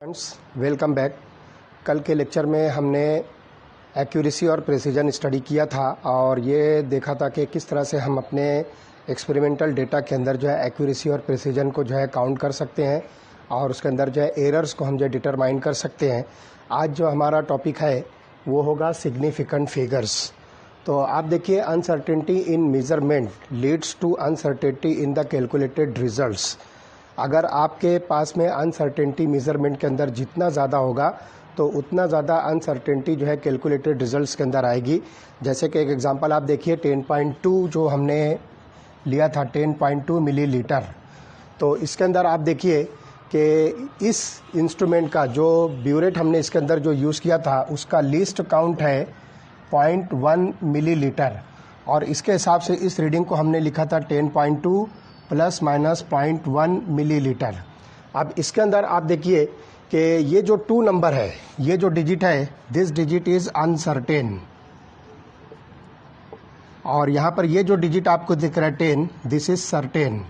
Friends, welcome back. कल के lecture में हमने एक्यूरेसी और प्रिसीजन स्टडी किया था और ये देखा था कि किस तरह से हम अपने एक्सपेरिमेंटल डेटा के अंदर जो है एक्यूरेसी और प्रिसीजन को जो है काउंट कर सकते हैं और उसके अंदर जो है एरर्स को हम जो है डिटरमाइन कर सकते हैं। आज जो हमारा टॉपिक है वो होगा सिग्निफिकेंट फिगर्स। तो आप देखिए, uncertainty in measurement leads to uncertainty in the calculated results. अगर आपके पास में अनसर्टेनिटी मेजरमेंट के अंदर जितना ज़्यादा होगा तो उतना ज़्यादा अनसर्टेनिटी जो है कैलकुलेटेड रिजल्ट्स के अंदर आएगी। जैसे कि एक एग्जांपल आप देखिए, 10.2 जो हमने लिया था 10.2 मिलीलीटर। तो इसके अंदर आप देखिए कि इस इंस्ट्रूमेंट का जो ब्यूरेट हमने इसके अंदर जो यूज़ किया था उसका लीस्ट काउंट है 0.1 मिलीलीटर और इसके हिसाब से इस रीडिंग को हमने लिखा था 10.2 प्लस माइनस 0.1 मिलीलीटर। अब इसके अंदर आप देखिए कि ये जो 2 नंबर है, ये जो डिजिट है, दिस डिजिट इज अनसर्टेन, और यहाँ पर ये जो डिजिट आपको दिख रहा है 10, दिस इज सर्टेन।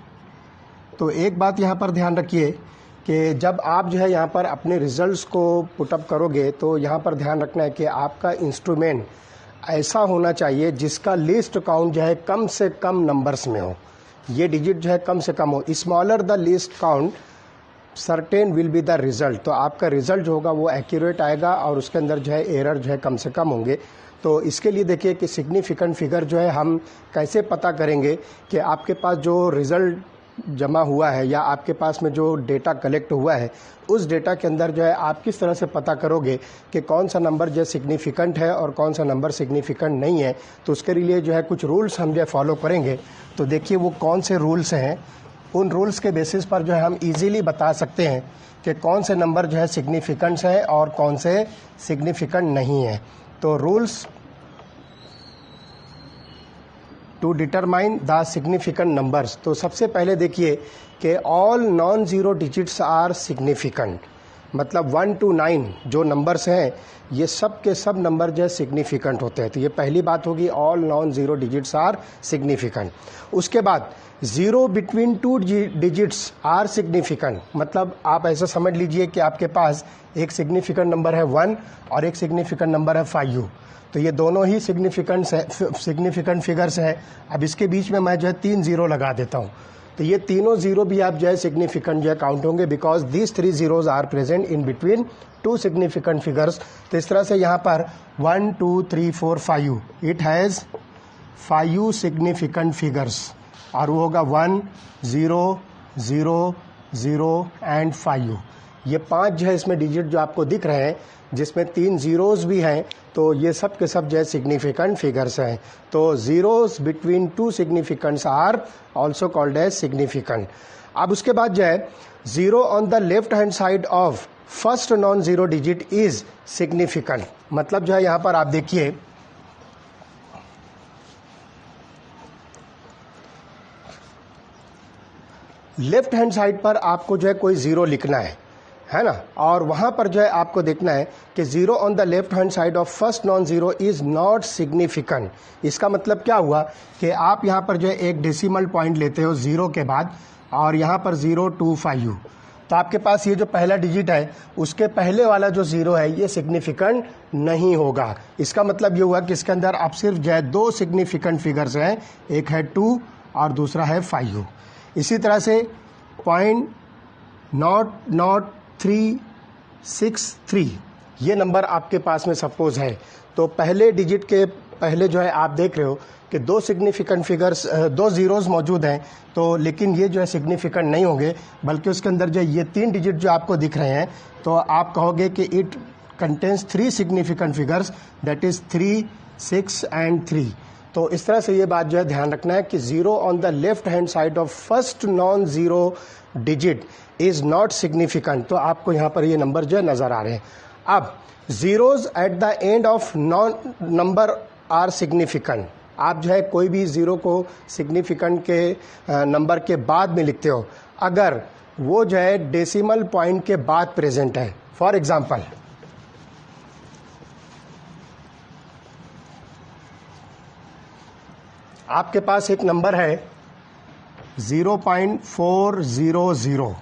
तो एक बात यहाँ पर ध्यान रखिए कि जब आप जो है यहाँ पर अपने रिजल्ट्स को पुटअप करोगे तो यहाँ पर ध्यान रखना है कि आपका इंस्ट्रूमेंट ऐसा होना चाहिए जिसका लिस्ट काउंट जो है कम से कम नंबर्स में हो। ये डिजिट जो है कम से कम हो। Smaller the list count certain will be the result. तो आपका रिजल्ट जो होगा वो एक्यूरेट आएगा और उसके अंदर जो है एरर जो है कम से कम होंगे। तो इसके लिए देखिए कि सिग्निफिकेंट फिगर जो है हम कैसे पता करेंगे कि आपके पास जो रिजल्ट जमा हुआ है या आपके पास में जो डेटा कलेक्ट हुआ है उस डेटा के अंदर जो है आप किस तरह से पता करोगे कि कौन सा नंबर जो है सिग्निफिकेंट है और कौन सा नंबर सिग्निफिकेंट नहीं है। तो उसके लिए जो है कुछ रूल्स हम जो है फॉलो करेंगे। तो देखिए वो कौन से रूल्स हैं। उन रूल्स के बेसिस पर जो है हम इजीली बता सकते हैं कि कौन से नंबर जो है सिग्निफिकेंट्स हैं और कौन से सिग्निफिकेंट नहीं है। तो rules to determine the significant numbers. तो सबसे पहले देखिए कि all non zero digits are significant, मतलब 1 to 9 जो नंबर्स हैं ये सब के सब नंबर जो है सिग्निफिकेंट होते हैं। तो ये पहली बात होगी, all non zero digits are significant. उसके बाद 0 बिटवीन 2 डिजिट्स आर सिग्निफिकेंट, मतलब आप ऐसा समझ लीजिए कि आपके पास एक सिग्निफिकेंट नंबर है 1 और एक सिग्निफिकेंट नंबर है 5। तो ये दोनों ही सिग्निफिकेंट फिगर्स हैं। अब इसके बीच में मैं जो है 3 0 लगा देता हूँ, तो ये तीनों जीरो भी आप जो है सिग्निफिकेंट जो है काउंट होंगे, because these 3 zeros are present in between 2 significant figures. तो इस तरह से यहाँ पर 1 2 3 4 5 इट हैज़ 5 सिग्निफिकेंट फिगर्स और वो होगा 1 0 0 0 एंड 5। ये 5 जो है इसमें डिजिट जो आपको दिख रहे हैं जिसमें 3 जीरोज भी हैं, तो ये सब के सब जो है सिग्निफिकेंट फिगर्स हैं। तो zeros between 2 significants are also called as significant. अब उसके बाद जो है 0 on the left hand side of first non zero digit is significant. मतलब जो है यहाँ पर आप देखिए लेफ्ट हैंड साइड पर आपको जो है कोई जीरो लिखना है ना, और वहां पर जो है आपको देखना है कि 0 on the left hand side of first non zero is not significant. इसका मतलब क्या हुआ कि आप यहां पर जो है एक डेसिमल पॉइंट लेते हो 0 के बाद और यहां पर 0 2 5, तो आपके पास ये जो पहला डिजिट है उसके पहले वाला जो 0 है ये सिग्निफिकेंट नहीं होगा। इसका मतलब ये हुआ कि इसके अंदर आप सिर्फ जो है 2 सिग्निफिकेंट फिगर्स हैं, एक है 2 और दूसरा है 5। इसी तरह से पॉइंट नॉट 363 ये नंबर आपके पास में सपोज है, तो पहले डिजिट के पहले जो है आप देख रहे हो कि 2 सिग्निफिकेंट फिगर्स 2 जीरोज मौजूद हैं, तो लेकिन ये जो है सिग्निफिकेंट नहीं होंगे, बल्कि उसके अंदर जो ये 3 डिजिट जो आपको दिख रहे हैं तो आप कहोगे कि it contains 3 significant figures, that is 3 6 and 3। तो इस तरह से ये बात जो है ध्यान रखना है कि 0 on the left hand side of first non zero digit is not significant. तो आपको यहाँ पर ये नंबर जो है नजर आ रहे हैं। अब zeros at the end of non number are significant. आप जो है कोई भी जीरो को सिग्निफिकेंट के नंबर के बाद में लिखते हो अगर वो जो है डेसिमल पॉइंट के बाद प्रेजेंट है। फॉर एग्जाम्पल आपके पास एक नंबर है 0.400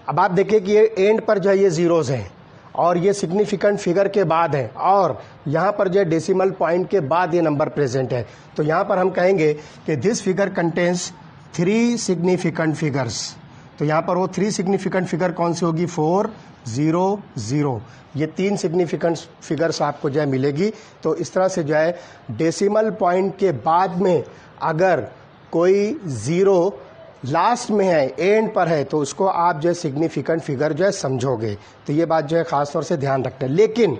अब आप देखिए कि ये एंड पर जो है ये जीरोज हैं और ये सिग्निफिकेंट फिगर के बाद है और यहाँ पर जो है डेसिमल पॉइंट के बाद ये नंबर प्रेजेंट है। तो यहाँ पर हम कहेंगे कि this figure contains 3 significant figures. तो यहाँ पर वो 3 सिग्निफिकेंट फिगर कौन सी होगी? 4 0 0। ये 3 सिग्निफिकेंट फिगर्स आपको जो है मिलेगी। तो इस तरह से जो है डेसिमल पॉइंट के बाद में अगर कोई ज़ीरो लास्ट में है, एंड पर है, तो उसको आप जो है सिग्निफिकेंट फिगर जो है समझोगे। तो ये बात जो है खास तौर से ध्यान रखना है। लेकिन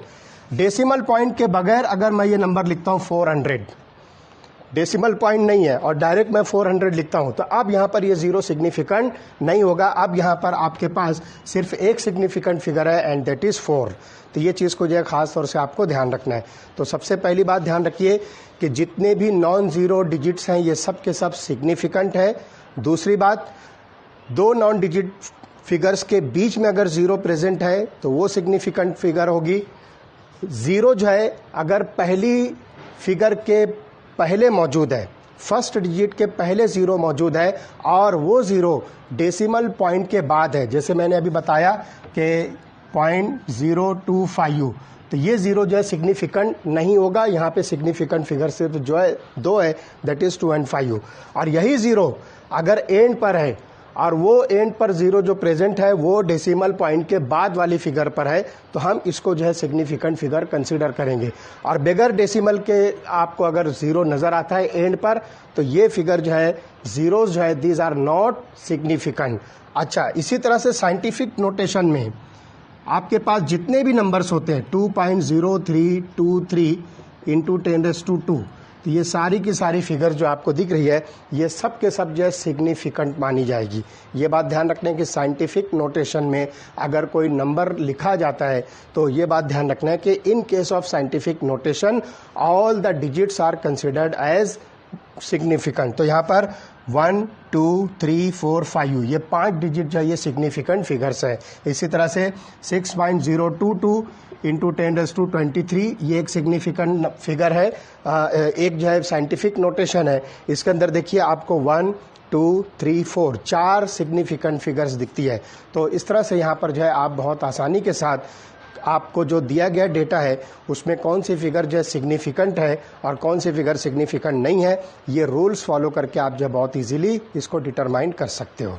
डेसिमल पॉइंट के बगैर अगर मैं ये नंबर लिखता हूँ 400, डेसिमल पॉइंट नहीं है और डायरेक्ट मैं 400 लिखता हूँ, तो अब यहाँ पर ये जीरो सिग्निफिकेंट नहीं होगा। अब यहाँ पर आपके पास सिर्फ एक सिग्निफिकेंट फिगर है एंड दैट इज़ 4। तो ये चीज़ को जो है खास तौर से आपको ध्यान रखना है। तो सबसे पहली बात ध्यान रखिए कि जितने भी नॉन ज़ीरो डिजिट्स हैं ये सब के सब सिग्निफिकेंट है। दूसरी बात, 2 नॉन डिजिट फिगर्स के बीच में अगर ज़ीरो प्रेजेंट है तो वो सिग्निफिकेंट फिगर होगी। ज़ीरो जो है अगर पहली फिगर के पहले मौजूद है, फर्स्ट डिजिट के पहले ज़ीरो मौजूद है और वो ज़ीरो डेसिमल पॉइंट के बाद है, जैसे मैंने अभी बताया कि 0.025, तो ये ज़ीरो जो है सिग्निफिकेंट नहीं होगा। यहाँ पे सिग्निफिकेंट फिगर से तो जो है 2 है, दैट इज़ 2 and 5। और यही ज़ीरो अगर एंड पर है और वो एंड पर ज़ीरो जो प्रेजेंट है वो डेसिमल पॉइंट के बाद वाली फिगर पर है, तो हम इसको जो है सिग्निफिकेंट फिगर कंसीडर करेंगे। और बगैर डेसिमल के आपको अगर ज़ीरो नज़र आता है एंड पर, तो ये फिगर जो है ज़ीरोज़ जो है दीज आर नॉट सिग्निफिकेंट। अच्छा, इसी तरह से साइंटिफिक नोटेशन में आपके पास जितने भी नंबर्स होते हैं 2.0323 इंटू 10⁻², तो ये सारी की सारी फिगर जो आपको दिख रही है ये सब के सब जो है सिग्निफिकेंट मानी जाएगी। ये बात ध्यान रखना है कि साइंटिफिक नोटेशन में अगर कोई नंबर लिखा जाता है तो ये बात ध्यान रखना है कि in case of scientific notation all the digits are considered as significant. तो यहाँ पर 1 2 3 4 5 ये 5 डिजिट जो है ये सिग्निफिकेंट फिगर्स है। इसी तरह से 6.022 इंटू 10⁻23 ये एक सिग्निफिकेंट फिगर है। एक जो है साइंटिफिक नोटेशन है, इसके अंदर देखिए आपको 1 2 3 4 4 सिग्निफिकेंट फिगर्स दिखती है। तो इस तरह से यहाँ पर जो है आप बहुत आसानी के साथ आपको जो दिया गया डेटा है उसमें कौन सी फिगर जो है सिग्निफिकेंट है और कौन सी फिगर सिग्निफिकेंट नहीं है, ये रूल्स फॉलो करके आप जो बहुत इजीली इसको डिटरमाइन कर सकते हो।